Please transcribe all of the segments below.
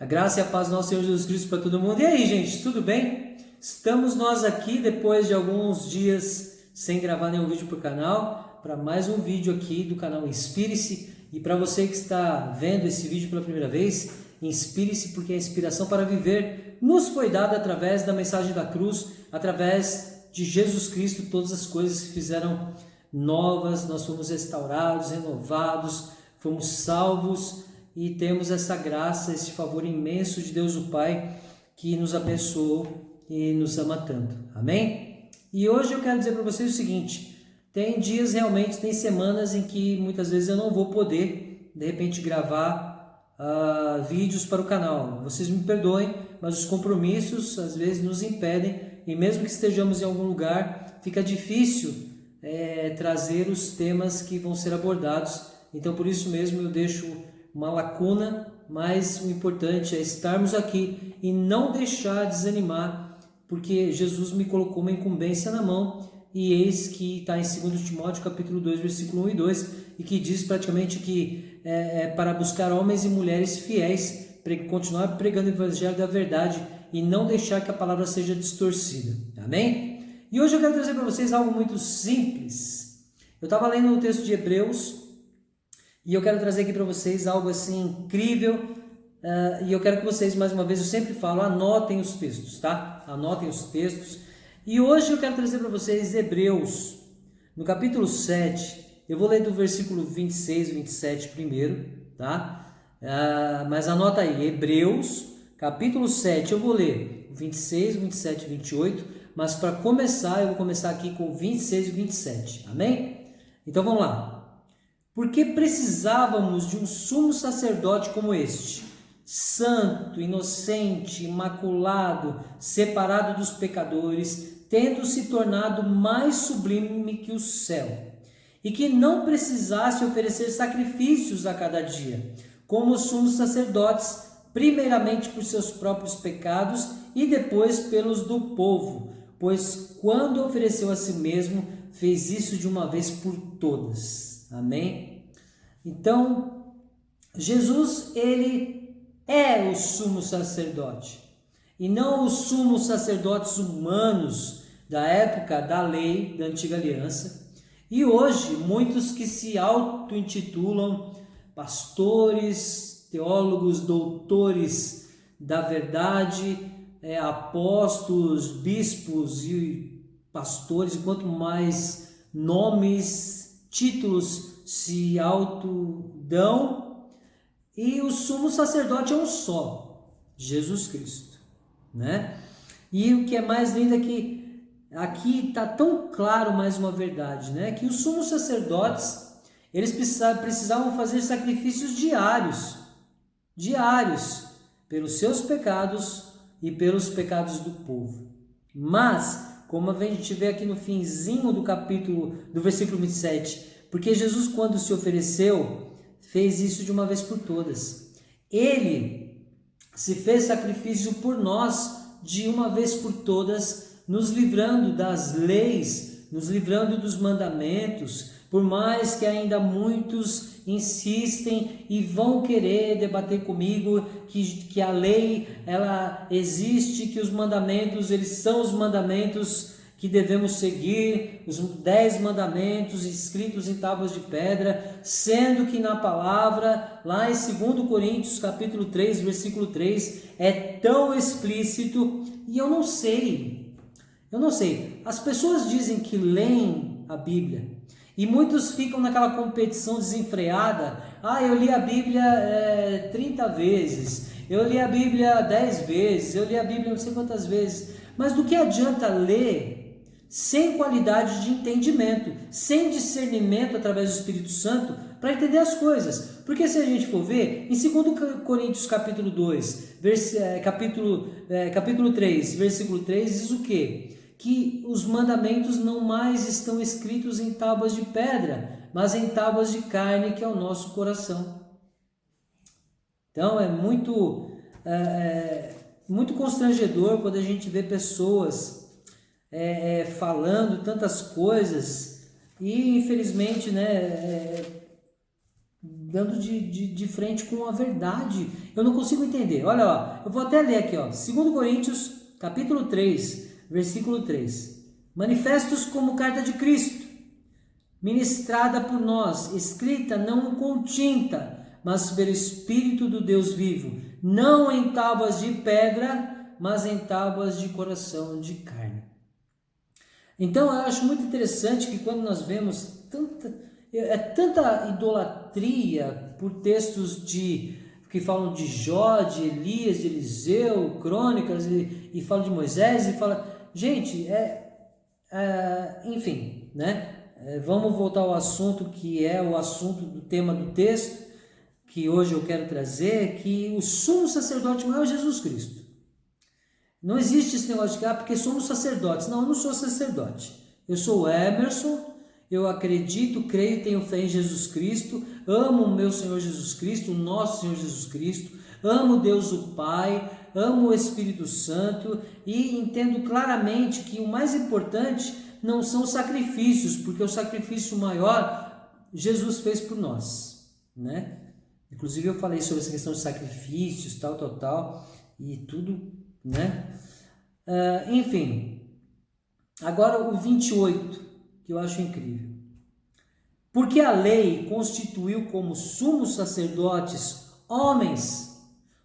A graça e a paz do nosso Senhor Jesus Cristo para todo mundo. E aí, gente, tudo bem? Estamos nós aqui depois de alguns dias sem gravar nenhum vídeo para o canal, para mais um vídeo aqui do canal Inspire-se. E para você que está vendo esse vídeo pela primeira vez, inspire-se porque a inspiração para viver nos foi dada através da mensagem da cruz, através de Jesus Cristo. Todas as coisas se fizeram novas, nós fomos restaurados, renovados, fomos salvos e temos essa graça, esse favor imenso de Deus o Pai que nos abençoou e nos ama tanto. Amém? E hoje eu quero dizer para vocês o seguinte: tem dias realmente, tem semanas em que muitas vezes eu não vou poder, de repente, gravar vídeos para o canal. Vocês me perdoem, mas os compromissos às vezes nos impedem e mesmo que estejamos em algum lugar, fica difícil trazer os temas que vão ser abordados. Então, por isso mesmo, eu deixo uma lacuna, mas o importante é estarmos aqui e não deixar desanimar, porque Jesus me colocou uma incumbência na mão, e eis que está em 2 Timóteo capítulo 2, versículo 1 e 2, e que diz praticamente que para buscar homens e mulheres fiéis, continuar pregando o evangelho da verdade e não deixar que a palavra seja distorcida. Amém? E hoje eu quero trazer para vocês algo muito simples. Eu estava lendo o texto de Hebreus, e eu quero trazer aqui para vocês algo assim incrível, e eu quero que vocês, mais uma vez, eu sempre falo, anotem os textos, tá? Anotem os textos. E hoje eu quero trazer para vocês Hebreus, no capítulo 7, eu vou ler do versículo 26 e 27 primeiro, tá? Mas anota aí, Hebreus, capítulo 7, eu vou ler 26, 27 e 28, mas para começar, eu vou começar aqui com 26 e 27, amém? Então vamos lá. Porque precisávamos de um sumo sacerdote como este, santo, inocente, imaculado, separado dos pecadores, tendo se tornado mais sublime que o céu, e que não precisasse oferecer sacrifícios a cada dia, como os sumos sacerdotes, primeiramente por seus próprios pecados e depois pelos do povo, pois quando ofereceu a si mesmo, fez isso de uma vez por todas. Amém? Então, Jesus, ele é o sumo sacerdote, e não os sumos sacerdotes humanos da época da lei, da antiga aliança. E hoje, muitos que se auto-intitulam pastores, teólogos, doutores da verdade, apóstolos, bispos e pastores, e quanto mais nomes, títulos se autodão, e o sumo sacerdote é um só, Jesus Cristo, né? E o que é mais lindo é que aqui está tão claro mais uma verdade, né? Que os sumos sacerdotes, eles precisavam fazer sacrifícios diários, pelos seus pecados e pelos pecados do povo. Mas como a gente vê aqui no finzinho do capítulo, do versículo 27, porque Jesus, quando se ofereceu, fez isso de uma vez por todas. Ele se fez sacrifício por nós de uma vez por todas, nos livrando das leis, nos livrando dos mandamentos, por mais que ainda muitos insistem e vão querer debater comigo que a lei ela existe, que os mandamentos eles são os mandamentos que devemos seguir, os 10 mandamentos escritos em tábuas de pedra, sendo que na palavra, lá em 2 Coríntios capítulo 3, versículo 3, é tão explícito, e eu não sei, as pessoas dizem que leem a Bíblia, e muitos ficam naquela competição desenfreada. Eu li a Bíblia 30 vezes, eu li a Bíblia 10 vezes, eu li a Bíblia não sei quantas vezes. Mas do que adianta ler sem qualidade de entendimento, sem discernimento através do Espírito Santo para entender as coisas? Porque se a gente for ver, em 2 Coríntios capítulo 2, capítulo 3, versículo 3, diz o quê? Que os mandamentos não mais estão escritos em tábuas de pedra, mas em tábuas de carne, que é o nosso coração. Então é muito constrangedor quando a gente vê pessoas falando tantas coisas e infelizmente dando de frente com a verdade. Eu não consigo entender. Olha, ó, eu vou até ler aqui, ó, 2 Coríntios, capítulo 3, versículo 3. Manifestos como carta de Cristo, ministrada por nós, escrita não com tinta, mas pelo Espírito do Deus vivo, não em tábuas de pedra, mas em tábuas de coração de carne. Então eu acho muito interessante que quando nós vemos tanta idolatria por textos que falam de Jó, de Elias, de Eliseu, crônicas, e falam de Moisés, e fala, gente, enfim, né? Vamos voltar ao assunto que é o assunto do tema do texto, que hoje eu quero trazer, que o sumo sacerdote maior é Jesus Cristo. Não existe esse negócio de porque somos sacerdotes. Não, eu não sou sacerdote. Eu sou Emerson, eu acredito, creio, tenho fé em Jesus Cristo, amo o meu Senhor Jesus Cristo, o nosso Senhor Jesus Cristo, amo Deus o Pai, amo o Espírito Santo e entendo claramente que o mais importante não são os sacrifícios, porque o sacrifício maior Jesus fez por nós, né? Inclusive eu falei sobre essa questão de sacrifícios, tal, e tudo, né? Enfim, agora o 28, que eu acho incrível. Porque a lei constituiu como sumos sacerdotes homens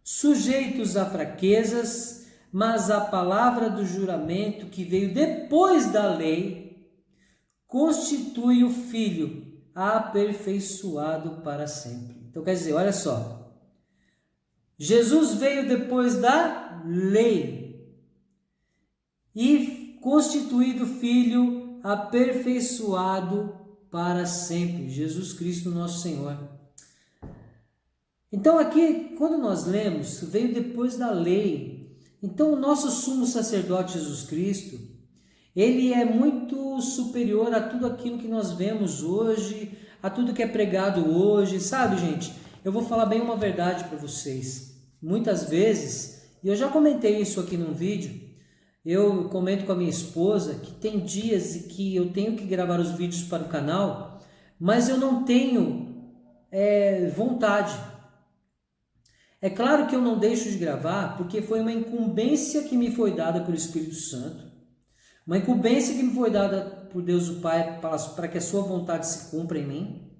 sujeitos a fraquezas, mas a palavra do juramento que veio depois da lei constitui o Filho aperfeiçoado para sempre. Então quer dizer, olha só, Jesus veio depois da lei e constituído Filho aperfeiçoado para sempre, Jesus Cristo nosso Senhor. Então aqui, quando nós lemos, veio depois da lei. Então o nosso sumo sacerdote Jesus Cristo, ele é muito superior a tudo aquilo que nós vemos hoje, a tudo que é pregado hoje, sabe, gente? Eu vou falar bem uma verdade para vocês. Muitas vezes, e eu já comentei isso aqui num vídeo, eu comento com a minha esposa que tem dias em que eu tenho que gravar os vídeos para o canal, mas eu não tenho vontade. É claro que eu não deixo de gravar, porque foi uma incumbência que me foi dada pelo Espírito Santo, uma incumbência que me foi dada por Deus o Pai para que a sua vontade se cumpra em mim,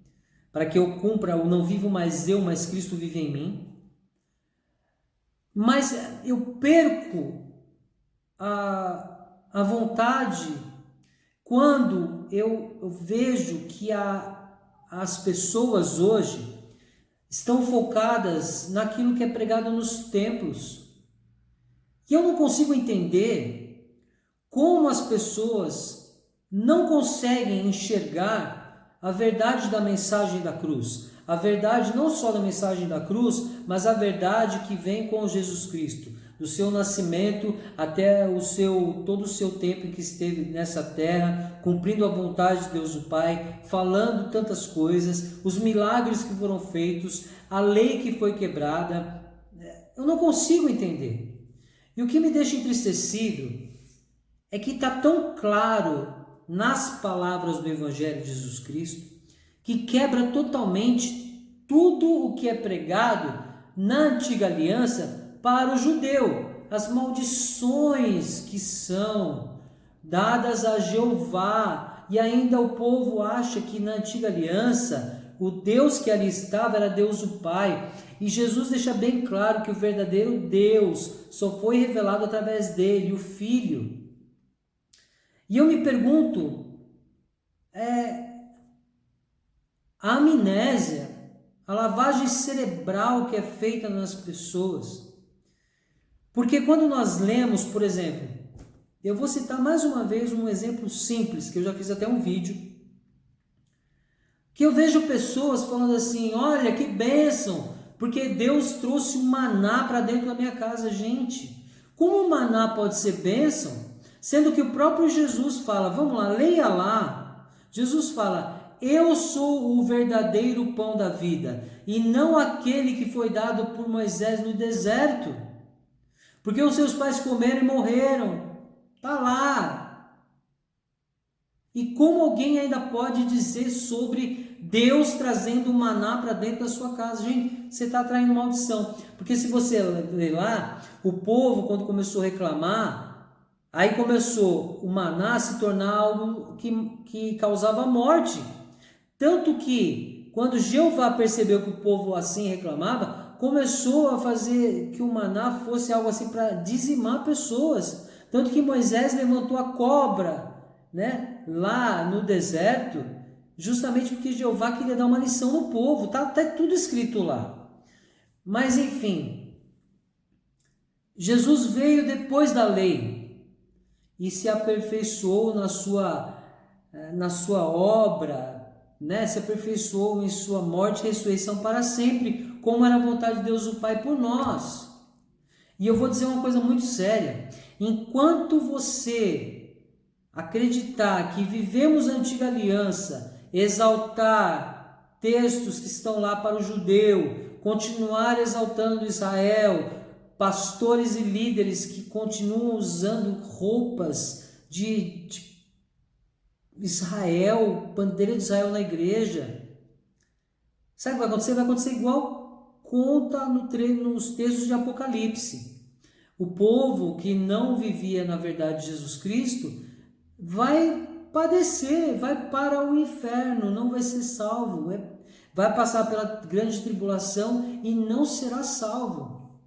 para que eu cumpra o não vivo mais eu, mas Cristo vive em mim. Mas eu perco a vontade quando eu vejo que as pessoas hoje estão focadas naquilo que é pregado nos templos. E eu não consigo entender como as pessoas não conseguem enxergar a verdade da mensagem da cruz. A verdade não só da mensagem da cruz, mas a verdade que vem com Jesus Cristo. Do seu nascimento até todo o seu tempo em que esteve nessa terra, cumprindo a vontade de Deus o Pai, falando tantas coisas, os milagres que foram feitos, a lei que foi quebrada. Eu não consigo entender. E o que me deixa entristecido é que está tão claro nas palavras do Evangelho de Jesus Cristo que quebra totalmente tudo o que é pregado na antiga aliança para o judeu, as maldições que são dadas a Jeová, e ainda o povo acha que na antiga aliança o Deus que ali estava era Deus o Pai, e Jesus deixa bem claro que o verdadeiro Deus só foi revelado através dele, o Filho. E eu me pergunto, a amnésia, a lavagem cerebral que é feita nas pessoas. Porque quando nós lemos, por exemplo, eu vou citar mais uma vez um exemplo simples, que eu já fiz até um vídeo, que eu vejo pessoas falando assim, olha que bênção, porque Deus trouxe um maná para dentro da minha casa. Gente, como o maná pode ser bênção? Sendo que o próprio Jesus fala, vamos lá, leia lá, Jesus fala, eu sou o verdadeiro pão da vida, e não aquele que foi dado por Moisés no deserto. Porque os seus pais comeram e morreram. Está lá. E como alguém ainda pode dizer sobre Deus trazendo o maná para dentro da sua casa. Gente, você está atraindo maldição. Porque se você ler lá, o povo, quando começou a reclamar, aí começou o maná a se tornar algo que causava morte. Tanto que, quando Jeová percebeu que o povo assim reclamava, começou a fazer que o maná fosse algo assim para dizimar pessoas. Tanto que Moisés levantou a cobra, né, lá no deserto, justamente porque Jeová queria dar uma lição no povo. Tá tudo escrito lá. Mas enfim, Jesus veio depois da lei e se aperfeiçoou na sua obra, né? Se aperfeiçoou em sua morte e ressurreição para sempre, como era a vontade de Deus o Pai por nós. E eu vou dizer uma coisa muito séria: enquanto você acreditar que vivemos a antiga aliança, exaltar textos que estão lá para o judeu, continuar exaltando Israel, pastores e líderes que continuam usando roupas de Israel, bandeira de Israel na igreja, sabe o que vai acontecer? Vai acontecer igual conta nos textos de Apocalipse. O povo que não vivia na verdade de Jesus Cristo vai padecer, vai para o inferno, não vai ser salvo, vai passar pela grande tribulação e não será salvo.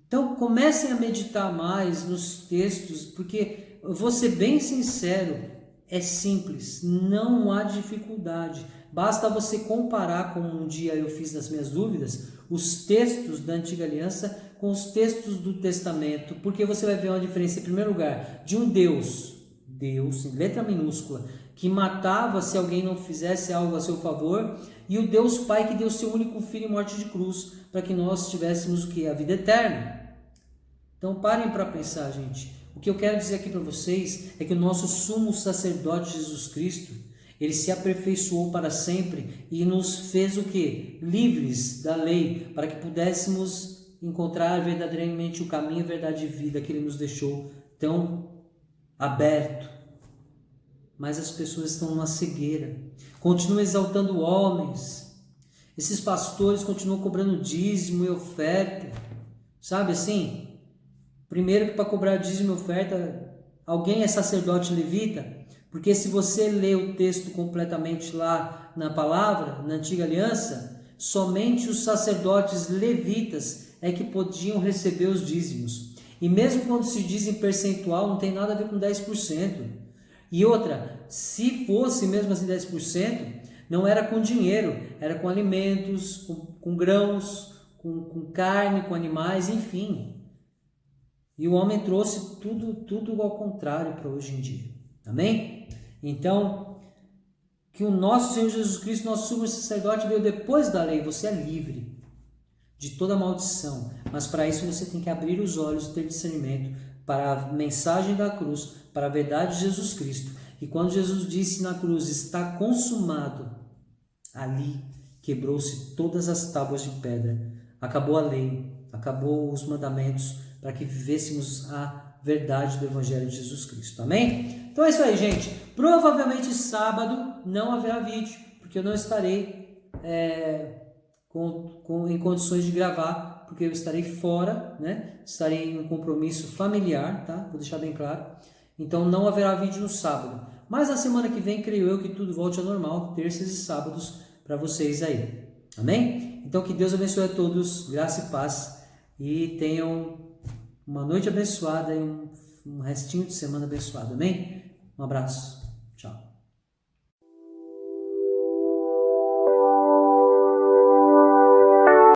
Então comecem a meditar mais nos textos, porque eu vou ser bem sincero, é simples, não há dificuldade. Basta você comparar, como um dia eu fiz nas minhas dúvidas, os textos da Antiga Aliança com os textos do Testamento, porque você vai ver uma diferença, em primeiro lugar, de um Deus, em letra minúscula, que matava se alguém não fizesse algo a seu favor, e o Deus Pai que deu seu único filho em morte de cruz, para que nós tivéssemos o que? A vida eterna. Então parem para pensar, gente. O que eu quero dizer aqui para vocês é que o nosso sumo sacerdote Jesus Cristo, ele se aperfeiçoou para sempre e nos fez o quê? Livres da lei, para que pudéssemos encontrar verdadeiramente o caminho, verdade e vida que ele nos deixou tão aberto. Mas as pessoas estão numa cegueira, continuam exaltando homens, esses pastores continuam cobrando dízimo e oferta, sabe assim? Primeiro que para cobrar dízimo e oferta, alguém é sacerdote levita, porque se você lê o texto completamente lá na palavra, na Antiga Aliança, somente os sacerdotes levitas é que podiam receber os dízimos. E mesmo quando se diz em percentual, não tem nada a ver com 10%. E outra, se fosse mesmo assim 10%, não era com dinheiro, era com alimentos, com grãos, com carne, com animais, enfim. E o homem trouxe tudo ao contrário para hoje em dia. Amém? Então, que o nosso Senhor Jesus Cristo, nosso sumo sacerdote, veio depois da lei. Você é livre de toda maldição. Mas para isso você tem que abrir os olhos e ter discernimento para a mensagem da cruz, para a verdade de Jesus Cristo. E quando Jesus disse na cruz, está consumado, ali quebrou-se todas as tábuas de pedra. Acabou a lei, acabou os mandamentos, para que vivêssemos a verdade do Evangelho de Jesus Cristo. Amém? Então é isso aí, gente. Provavelmente sábado não haverá vídeo, porque eu não estarei em condições de gravar, porque eu estarei fora, né? Estarei em um compromisso familiar, tá? Vou deixar bem claro. Então não haverá vídeo no sábado. Mas na semana que vem, creio eu que tudo volte ao normal, terças e sábados para vocês aí. Amém? Então que Deus abençoe a todos, graça e paz, e tenham uma noite abençoada e um restinho de semana abençoado. Amém? Um abraço.